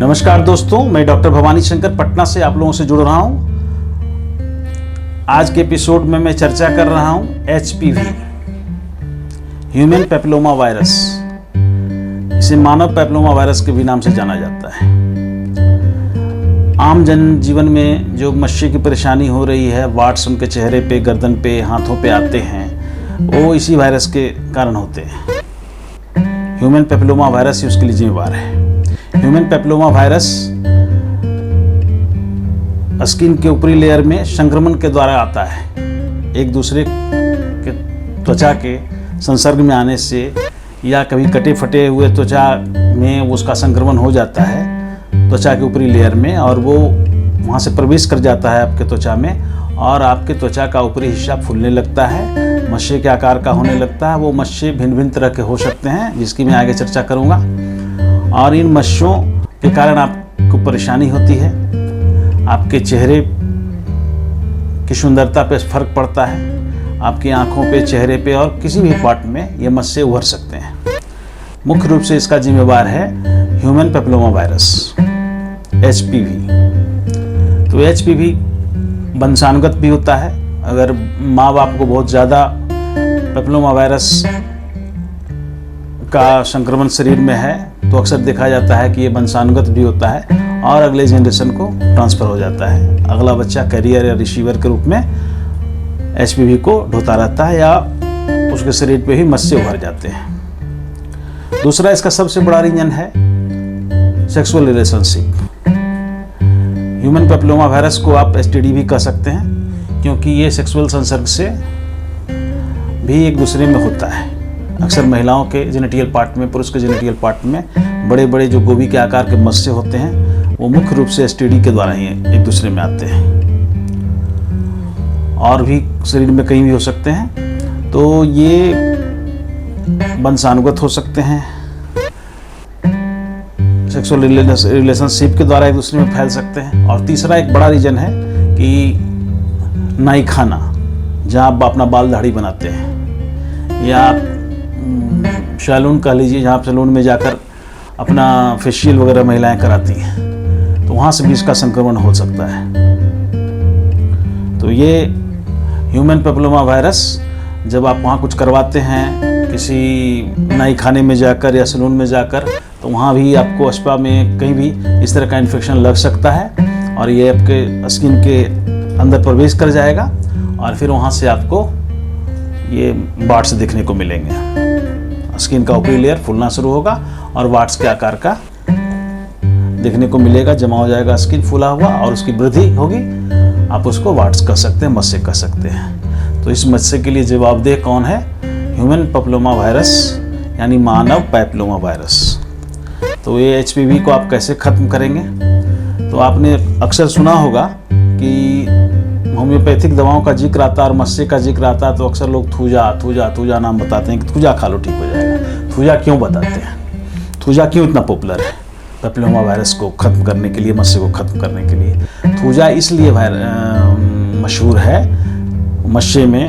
नमस्कार दोस्तों, मैं डॉक्टर भवानी शंकर पटना से आप लोगों से जुड़ रहा हूं। आज के एपिसोड में मैं चर्चा कर रहा हूं HPV, ह्यूमन पैपिलोमा वायरस। इसे मानव पैपिलोमा वायरस के भी नाम से जाना जाता है। आम जन जीवन में जो मच्छर की परेशानी हो रही है, वाट्स उनके चेहरे पे, गर्दन पे, हाथों पे आते हैं, वो इसी वायरस के कारण होते हैं। ह्यूमन पैपिलोमा वायरस ही उसके लिए जिम्मेवार है। ह्यूमन पैपिलोमा वायरस स्किन के ऊपरी लेयर में संक्रमण के द्वारा आता है। एक दूसरे के त्वचा के संसर्ग में आने से या कभी कटे फटे हुए त्वचा में उसका संक्रमण हो जाता है त्वचा के ऊपरी लेयर में, और वो वहाँ से प्रवेश कर जाता है आपके त्वचा में, और आपके त्वचा का ऊपरी हिस्सा फूलने लगता है, मच्छर के आकार का होने लगता है। वो मच्छर भिन्न भिन्न तरह के हो सकते हैं, जिसकी मैं आगे चर्चा करूँगा। और इन मच्छरों के कारण आपको परेशानी होती है, आपके चेहरे की सुंदरता पे फर्क पड़ता है, आपकी आंखों पे, चेहरे पे और किसी भी पार्ट में ये मच्छर उभर सकते हैं। मुख्य रूप से इसका जिम्मेवार है ह्यूमन पैपिलोमा वायरस, HPV। तो HPV वंशानुगत भी होता है। अगर माँ बाप को बहुत ज़्यादा पैपिलोमा वायरस का संक्रमण शरीर में है तो अक्सर देखा जाता है कि ये वंशानुगत भी होता है और अगले जनरेशन को ट्रांसफ़र हो जाता है। अगला बच्चा कैरियर या रिसीवर के रूप में HPV को ढोता रहता है या उसके शरीर पे ही मच्छर उभर जाते हैं। दूसरा इसका सबसे बड़ा रीजन है sexual relationship. Human papilloma virus को आप STD भी कह सकते हैं, क्योंकि ये सेक्सुअल संसर्ग से भी एक दूसरे में होता है। अक्सर महिलाओं के जेनिटल पार्ट में, पुरुष के जेनिटल पार्ट में बड़े बड़े जो गोभी के आकार के मच्छर होते हैं, वो मुख्य रूप से STD के द्वारा ही एक दूसरे में आते हैं, और भी शरीर में कहीं भी हो सकते हैं। तो ये वंशानुगत हो सकते हैं, सेक्सुअल रिलेशनशिप के द्वारा एक दूसरे में फैल सकते हैं। और तीसरा एक बड़ा रीजन है कि नाई खाना, जहाँ आप अपना बाल दाढ़ी बनाते हैं, या सैलून कह लीजिए, जहाँ आप सैलून में जाकर अपना फेशियल वगैरह महिलाएं कराती हैं, तो वहाँ से भी इसका संक्रमण हो सकता है। तो ये ह्यूमन पैपिलोमा वायरस जब आप वहाँ कुछ करवाते हैं, किसी नाई खाने में जाकर या सैलून में जाकर, तो वहाँ भी आपको स्पा में कहीं भी इस तरह का इन्फेक्शन लग सकता है, और ये आपके स्किन के अंदर प्रवेश कर जाएगा, और फिर वहाँ से आपको ये वाट्स देखने को मिलेंगे। स्किन का ऊपरी लेयर फूलना शुरू होगा और वाट्स के आकार का देखने को मिलेगा, जमा हो जाएगा स्किन फूला हुआ, और उसकी वृद्धि होगी। आप उसको वाट्स कह सकते हैं, मच्छर कह सकते हैं। तो इस मच्छर के लिए जवाबदेह कौन है? ह्यूमन पैपिलोमा वायरस, यानी मानव पैपिलोमा वायरस। तो ये HPV को आप कैसे ख़त्म करेंगे? तो आपने अक्सर सुना होगा कि होम्योपैथिक दवाओं का जिक्र आता है और मच्छर का जिक्र आता है, तो अक्सर लोग थूजा नाम बताते हैं कि थूजा खा लो ठीक हो जाएगा। थूजा क्यों बताते हैं? थूजा क्यों इतना पॉपुलर है पैपिलोमा वायरस को ख़त्म करने के लिए, मच्छर को ख़त्म करने के लिए? थूजा इसलिए मशहूर है मच्छर में,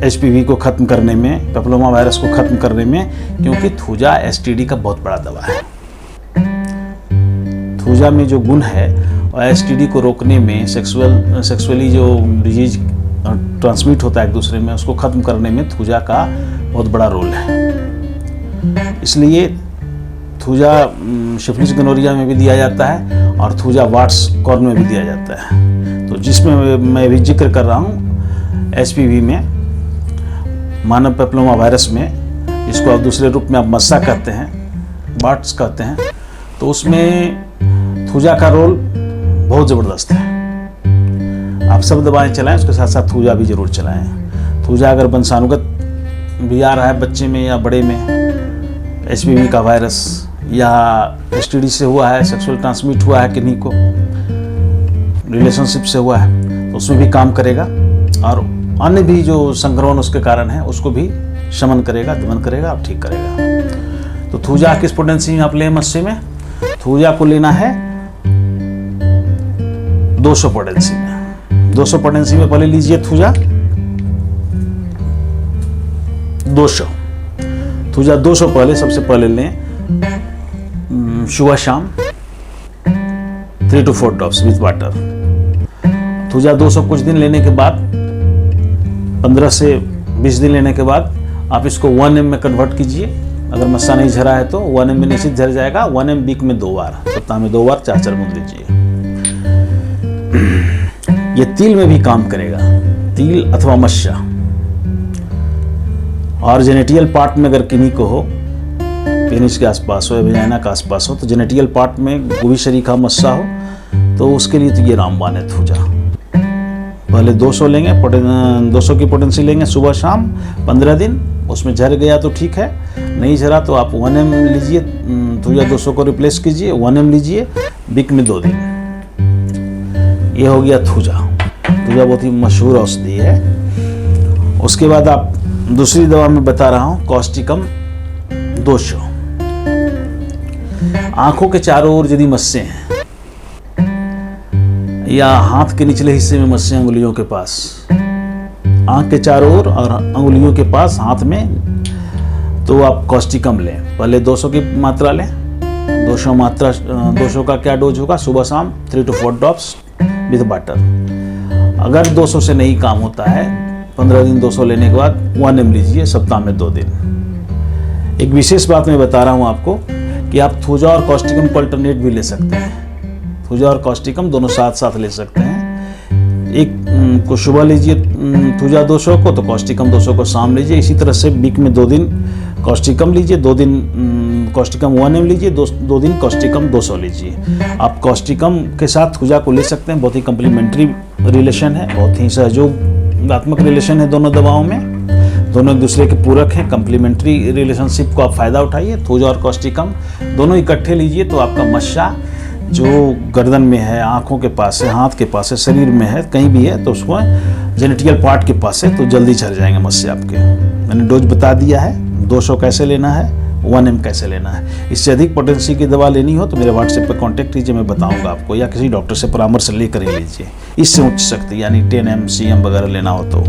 HPV को ख़त्म करने में, पैपिलोमा वायरस को ख़त्म करने में, क्योंकि थूजा STD का बहुत बड़ा दवा है। थूजा में जो गुण है और STD को रोकने में, सेक्सुअली जो डिजीज ट्रांसमिट होता है एक दूसरे में, उसको ख़त्म करने में थूजा का बहुत बड़ा रोल है। इसलिए थूजा सिफिलिस गोनोरिया में भी दिया जाता है, और थूजा वाट्स कॉर्न में भी दिया जाता है। तो जिसमें मैं भी जिक्र कर रहा हूँ HPV में, मानव पैपिलोमा वायरस में, इसको आप दूसरे रूप में आप मस्सा कहते हैं, वाट्स कहते हैं, तो उसमें थूजा का रोल बहुत ज़बरदस्त है। आप सब दवाएं चलाएं, उसके साथ साथ थूजा भी जरूर चलाएं। थूजा अगर वंशानुगत भी आ रहा है बच्चे में या बड़े में, HPV का वायरस, या STD से हुआ है, सेक्सुअल ट्रांसमिट हुआ है किन्हीं को, रिलेशनशिप से हुआ है, तो उसमें भी काम करेगा, और अन्य भी जो संक्रमण उसके कारण है उसको भी शमन करेगा, दमन करेगा और ठीक करेगा। तो थूजा किस पोटेंसी में आप लें मच्छर में? थूजा को लेना है 200 पोटेंसी में। 200 पोटेंसी में पहले लीजिए थूजा 200 पहले सबसे पहले लें। सुबह शाम 3 to 4 drops with water. Thuja 200 कुछ दिन लेने के बाद, 15 से 20 दिन लेने के बाद आप इसको 1 ml में कन्वर्ट कीजिए। अगर मस्सा नहीं झरा है तो 1 ml में निश्चित झर जाएगा। 1 ml वीक में 2 बार, सप्ताह में 2 बार 4-4 बूंद लीजिए। ये तिल में भी काम करेगा, तिल अथवा मस्सा। और जेनेटियल पार्ट में अगर किन्हीं को हो, पेनिस के आसपास हो या वेजाइना के आसपास हो, तो जेनेटियल पार्ट में गोभी शरीका मस्सा हो, तो उसके लिए तो ये रामबाण है थूजा। पहले 200 लेंगे, 200 की पोटेंसी लेंगे सुबह शाम 15 दिन। उसमें झर गया तो ठीक है, नहीं झरा तो आप 1 ml लीजिए, थूजा 200 को रिप्लेस कीजिए, 1 ml लीजिए, वीक में 2 दिन। ये हो गया थूजा। थूजा बहुत ही मशहूर औषधि है। उसके बाद आप दूसरी दवा में बता रहा हूँ, कॉस्टिकम 200। आंखों के चारों ओर यदि मस्से हैं या हाथ के निचले हिस्से में मस्से, अंगुलियों के पास, आंख के चारों ओर और अंगुलियों के पास हाथ में, तो आप कॉस्टिकम लें। पहले 200 की मात्रा लें। 200 का क्या डोज होगा? सुबह शाम 3 to 4 ड्रॉप्स विद वाटर। अगर 200 से नहीं काम होता है, 15 दिन 200 लेने के बाद 1 ml लीजिए, सप्ताह में 2 दिन। एक विशेष बात मैं बता रहा हूँ आपको कि आप थूजा और कॉस्टिकम को अल्टरनेट भी ले सकते हैं। थूजा और कॉस्टिकम दोनों साथ साथ ले सकते हैं। एक को सुबह लीजिए थूजा 200 को, तो कॉस्टिकम 200 को शाम लीजिए। इसी तरह से वीक में 2 दिन कॉस्टिकम लीजिए, 2 दिन कॉस्टिकम 1 ml लीजिए, 2 दिन कॉस्टिकम 200 लीजिए। आप कॉस्टिकम के साथ थूजा को ले सकते हैं। बहुत ही कम्प्लीमेंट्री रिलेशन है, बहुत ही सहयोगात्मक रिलेशन है दोनों दवाओं में। दोनों एक दूसरे के पूरक हैं। कम्प्लीमेंट्री रिलेशनशिप को आप फायदा उठाइए। थूजा और कॉस्टिकम दोनों इकट्ठे लीजिए, तो आपका मस्सा जो गर्दन में है, आंखों के पास है, हाथ के पास है, शरीर में है, कहीं भी है, तो उसको जेनेटियल पार्ट के पास है, तो जल्दी झड़ जाएंगे मस्से आपके। मैंने डोज बता दिया है, 200 कैसे लेना है, 1 ml कैसे लेना है। इससे अधिक पोटेंसी की दवा लेनी हो तो मेरे व्हाट्सएप पर कांटेक्ट कीजिए, मैं बताऊंगा आपको, या किसी डॉक्टर से परामर्श लेकर ही लीजिए। इससे उच्च शक्ति यानी 10 mcm वगैरह लेना हो तो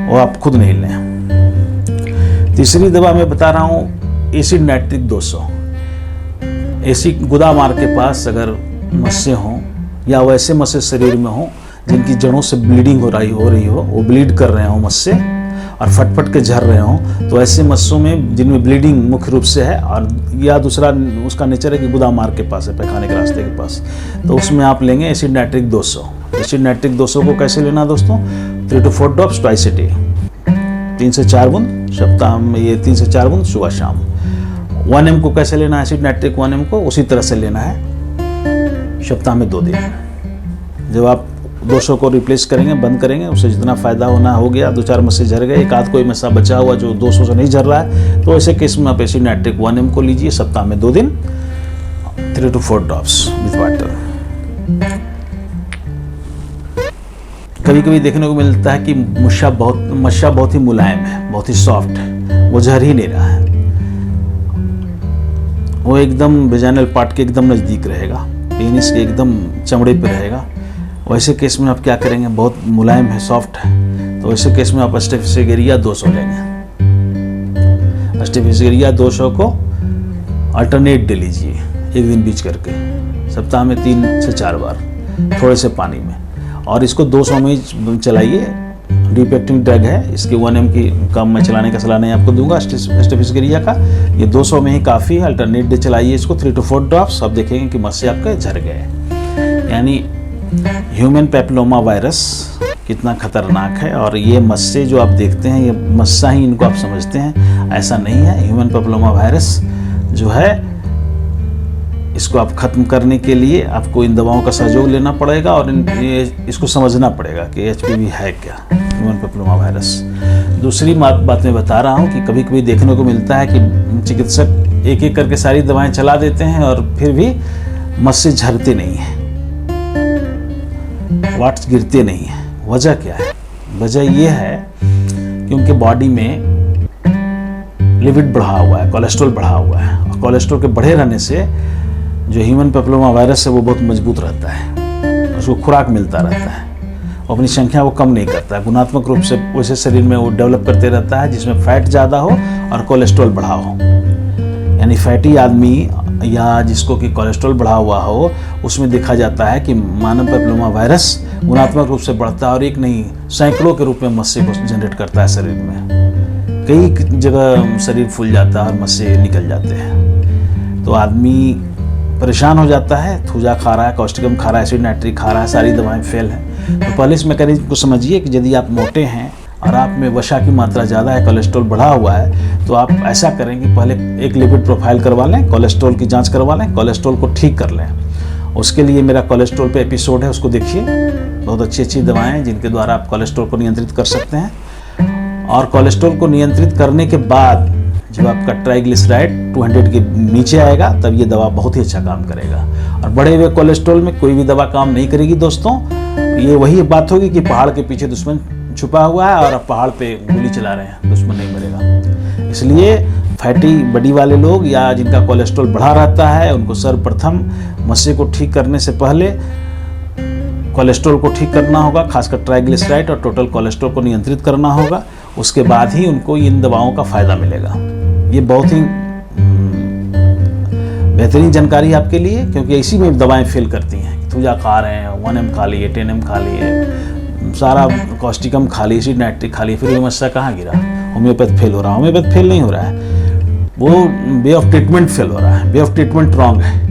वो आप खुद नहीं लें। तीसरी दवा मैं बता रहा हूँ, एसिड नाइट्रिक 200। एसिड गुदामार के पास अगर मस्से हों या वैसे मस्से शरीर में हों जिनकी जड़ों से ब्लीडिंग हो रही हो, वो ब्लीड कर रहे हों मस्से और फटफट के झर रहे हों, तो ऐसे मस्सों में जिनमें ब्लीडिंग मुख्य रूप से है, और या दूसरा उसका नेचर है कि गुदामार के पास है, पैखाने के रास्ते के पास, तो उसमें आप लेंगे एसिड नाइट्रिक 200। एसिड नाइट्रिक 200 को कैसे लेना दोस्तों? 3 to 4 drops twice a day, 3 से 4 बूंद सप्ताह में, ये 3 से 4 बूंद सुबह शाम। 1 ml को कैसे लेना है? एसिड नाइट्रिक 1 ml को उसी तरह से लेना है, सप्ताह में 2 दिन। जब आप 200 को रिप्लेस करेंगे, बंद करेंगे, उससे जितना फायदा होना हो गया, 2-4 मस्से झर गए, एक आध कोई मस्सा बचा हुआ जो 200 से नहीं झर रहा है, तो ऐसे केस में आप एसिड नाइट्रिक 1 ml को लीजिए, सप्ताह में 2 दिन, 3 to 4 ड्रॉप्स विथ वाटर। कभी कभी देखने को मिलता है कि मस्सा बहुत ही मुलायम है, बहुत ही सॉफ्ट है, वो झर ही नहीं रहा है, वो एकदम वेजाइनल पार्ट के एकदम नज़दीक रहेगा, पेनिस के एकदम चमड़े पे रहेगा। वैसे केस में आप क्या करेंगे? बहुत मुलायम है, सॉफ्ट है, तो वैसे केस में आप अस्टेफिसेरिया 200 लेंगे। अस्टेफिसेरिया 200 को अल्टरनेट डे लीजिए, एक दिन बीच करके, सप्ताह में 3 से 4 बार, थोड़े से पानी में, और इसको 200 में ही चलाइए। डीप एक्टिंग ड्रग है, इसके 1 ml की कम में चलाने का सलाह नहीं आपको दूंगा अस्टेफिसेरिया का। ये 200 में ही काफ़ी है। अल्टरनेट डे चलाइए इसको, 3 to 4 ड्रॉप्स। आप देखेंगे कि मस्से आपके झर गए। यानी ह्यूमन पेपिलोमा वायरस कितना खतरनाक है, और ये मस्से जो आप देखते हैं, ये मस्सा ही इनको आप समझते हैं, ऐसा नहीं है। ह्यूमन पेपिलोमा वायरस जो है, इसको आप खत्म करने के लिए आपको इन दवाओं का सहयोग लेना पड़ेगा, और इसको समझना पड़ेगा कि HPV है क्या, ह्यूमन पेपिलोमा वायरस। दूसरी बात मैं बता रहा हूँ कि कभी कभी देखने को मिलता है कि चिकित्सक एक एक करके सारी दवाएं चला देते हैं और फिर भी मस्से झरते नहीं हैं, वाट्स गिरते नहीं हैं। वजह क्या है? वजह ये है कि उनके बॉडी में लिपिड बढ़ा हुआ है, कोलेस्ट्रॉल बढ़ा हुआ है, और कोलेस्ट्रॉल के बढ़े रहने से जो ह्यूमन पेपिलोमा वायरस है वो बहुत मजबूत रहता है, उसको खुराक मिलता रहता है, वो अपनी संख्या को कम नहीं करता है, गुणात्मक रूप से वैसे शरीर में वो डेवलप करते रहता है जिसमें फैट ज़्यादा हो और कोलेस्ट्रॉल बढ़ा हो। यानी फैटी आदमी या जिसको कि कोलेस्ट्रॉल बढ़ा हुआ हो, उसमें देखा जाता है कि मानव पेपिलोमा वायरस गुणात्मक रूप से बढ़ता है और एक नहीं सैकड़ों के रूप में मस्से को जनरेट करता है शरीर में। कई जगह शरीर फूल जाता है और मस्से निकल जाते हैं, तो आदमी परेशान हो जाता है। थूजा खा रहा है, कॉस्टिकम खा रहा है, एसिड नाइट्रिक खा रहा है, सारी दवाएं फेल हैं। तो पहले इस मैकेनिज्म को समझिए कि यदि आप मोटे हैं और आप में वसा की मात्रा ज़्यादा है, कोलेस्ट्रॉल बढ़ा हुआ है, तो आप ऐसा करें कि पहले एक लिपिड प्रोफाइल करवा लें, कोलेस्ट्रॉल की जांच करवा लें, कोलेस्ट्रॉल को ठीक कर लें। उसके लिए मेरा कोलेस्ट्रॉल पे एपिसोड है, उसको देखिए। बहुत अच्छी दवाएं हैं जिनके द्वारा आप कोलेस्ट्रॉल को नियंत्रित कर सकते हैं। और कोलेस्ट्रॉल को नियंत्रित करने के बाद जब आपका ट्राइग्लिसराइड 200 के नीचे आएगा, तब ये दवा बहुत ही अच्छा काम करेगा। और बढ़े हुए कोलेस्ट्रॉल में कोई भी दवा काम नहीं करेगी दोस्तों। ये वही बात होगी कि पहाड़ के पीछे दुश्मन छुपा हुआ है और आप पहाड़ पे गोली चला रहे हैं, दुश्मन नहीं मरेगा। इसलिए फैटी बॉडी वाले लोग या जिनका कोलेस्ट्रॉल बढ़ा रहता है, उनको सर्वप्रथम मस्से को ठीक करने से पहले कोलेस्ट्रॉल को ठीक करना होगा, खासकर ट्राइग्लिसराइड और टोटल कोलेस्ट्रॉल को नियंत्रित करना होगा। उसके बाद ही उनको इन दवाओं का फायदा मिलेगा। ये बहुत ही बेहतरीन जानकारी आपके लिए, क्योंकि इसी में दवाएं फेल करती हैं। थूजा खा रहे हैं, 1M खा लिए, 10M खा लिए, सारा कॉस्टिकम खा ली, एसिड नाइट्रिक खा ली, फिर ये मस्सा कहाँ गिरा? होम्योपैथ फेल हो रहा है। होम्योपैथ फेल नहीं हो रहा है, वो वे ऑफ ट्रीटमेंट फेल हो रहा है। वे ऑफ ट्रीटमेंट रॉन्ग है।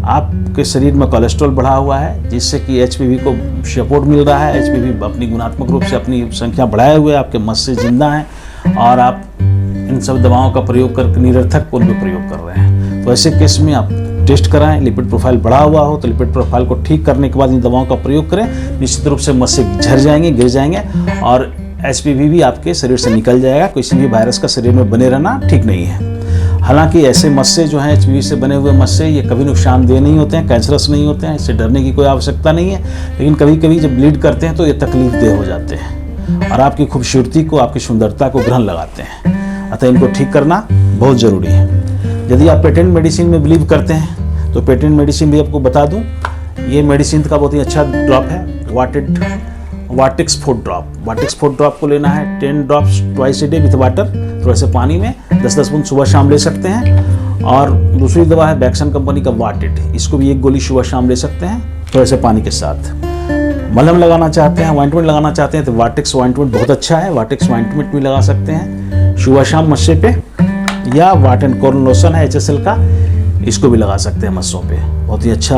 आपके शरीर में कोलेस्ट्रॉल बढ़ा हुआ है, जिससे कि HPV को सपोर्ट मिल रहा है। HPV अपनी गुणात्मक रूप से अपनी संख्या बढ़ाए हुए, आपके मस्से जिंदा हैं और आप इन सब दवाओं का प्रयोग करके निरर्थक उन पर प्रयोग कर रहे हैं। तो ऐसे केस में आप टेस्ट कराएं। लिपिड प्रोफाइल बढ़ा हुआ हो तो लिपिड प्रोफाइल को ठीक करने के बाद इन दवाओं का प्रयोग करें। निश्चित रूप से मस्से झड़ जाएंगे, गिर जाएंगे और HPV भी आपके शरीर से निकल जाएगा। किसी भी वायरस का शरीर में बने रहना ठीक नहीं है। हालांकि ऐसे मस्से जो हैं HPV से बने हुए मस्से, ये कभी नुकसानदेह नहीं होते हैं, कैंसरस नहीं होते हैं, इससे डरने की कोई आवश्यकता नहीं है। लेकिन कभी कभी जब ब्लीड करते हैं तो ये तकलीफदेह हो जाते हैं और आपकी खूबसूरती को, आपकी सुंदरता को ग्रहण लगाते हैं। अतः इनको ठीक करना बहुत ज़रूरी है। यदि आप पेटेंट मेडिसिन में बिलीव करते हैं तो पेटेंट मेडिसिन भी आपको बता दूं, ये मेडिसिन का बहुत ही अच्छा ड्रॉप है, वाटिक्स 4 ड्रॉप। वाटिक्स 4 ड्रॉप को लेना है 10 drops twice a day with water, थोड़े से पानी में 10-10 बूंद सुबह शाम ले सकते हैं। और दूसरी दवा है बैक्सन कंपनी का वाटिड, इसको भी 1 गोली सुबह शाम ले सकते हैं थोड़े से पानी के साथ। मलहम लगाना चाहते हैं, ऑइंटमेंट लगाना चाहते हैं तो वाटिक्स ऑइंटमेंट बहुत अच्छा है, वाटिक्स ऑइंटमेंट भी लगा सकते हैं सुबह शाम मस्से पे। या वाट एंड कॉर्न लोशन है HSL का, इसको भी लगा सकते हैं मस्सों पे। बहुत ही अच्छा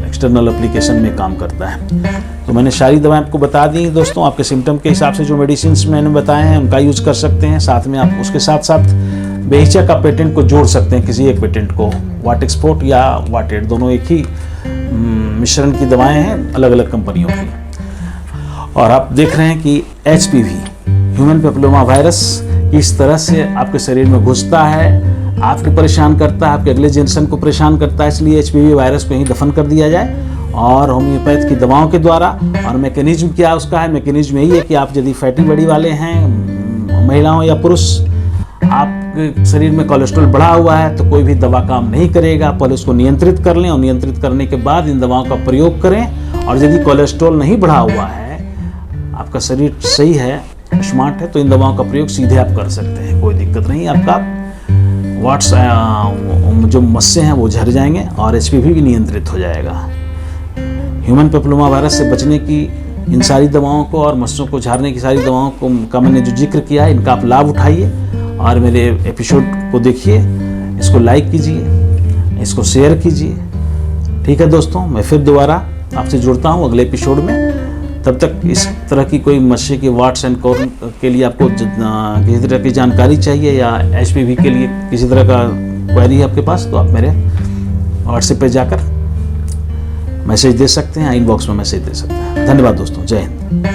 एक्सटर्नल एप्लीकेशन में काम करता है। तो मैंने सारी दवाएं आपको बता दी दोस्तों। आपके सिम्टम के हिसाब से जो मेडिसिन मैंने बताए हैं उनका यूज कर सकते हैं। साथ में आप उसके साथ साथ बेहिचक का पेटेंट को जोड़ सकते हैं, किसी एक पेटेंट को। वाटिक्स 4 या वाटेड दोनों एक ही मिश्रण की दवाएं हैं, अलग अलग कंपनियों की। और आप देख रहे हैं कि HPV ह्यूमन पेपिलोमा वायरस किस तरह से आपके शरीर में घुसता है, आपको परेशान करता है, आपके अगले जनरेशन को परेशान करता है। इसलिए HPV वायरस को ही दफन कर दिया जाए और होम्योपैथ की दवाओं के द्वारा। और मैकेनिज्म क्या उसका है? मैकेनिज्म यही है कि आप यदि फैटी बॉडी वाले हैं, महिलाओं या पुरुष, आपके शरीर में कोलेस्ट्रॉल बढ़ा हुआ है तो कोई भी दवा काम नहीं करेगा। पहले उसको नियंत्रित कर लें और नियंत्रित करने के बाद इन दवाओं का प्रयोग करें। और यदि कोलेस्ट्रॉल नहीं बढ़ा हुआ है, आपका शरीर सही है, स्मार्ट है, तो इन दवाओं का प्रयोग सीधे आप कर सकते हैं, कोई दिक्कत नहीं। आपका जो मस्से हैं वो झड़ जाएंगे और HPV भी नियंत्रित हो जाएगा। ह्यूमन पेपिलोमा वायरस से बचने की इन सारी दवाओं को और मस्सों को झाड़ने की सारी दवाओं का मैंने जो जिक्र किया है, इनका आप लाभ उठाइए और मेरे एपिसोड को देखिए, इसको लाइक कीजिए, इसको शेयर कीजिए। ठीक है दोस्तों, मैं फिर दोबारा आपसे जुड़ता हूँ अगले एपिसोड में। तब तक इस तरह की कोई मस्से के वाट्स एंड कॉर्न के लिए आपको किसी तरह की जानकारी चाहिए या HPV के लिए किसी तरह का क्वेरी है आपके पास, तो आप मेरे व्हाट्सएप पे जाकर मैसेज दे सकते हैं, इनबॉक्स में मैसेज दे सकते हैं। धन्यवाद दोस्तों, जय हिंद।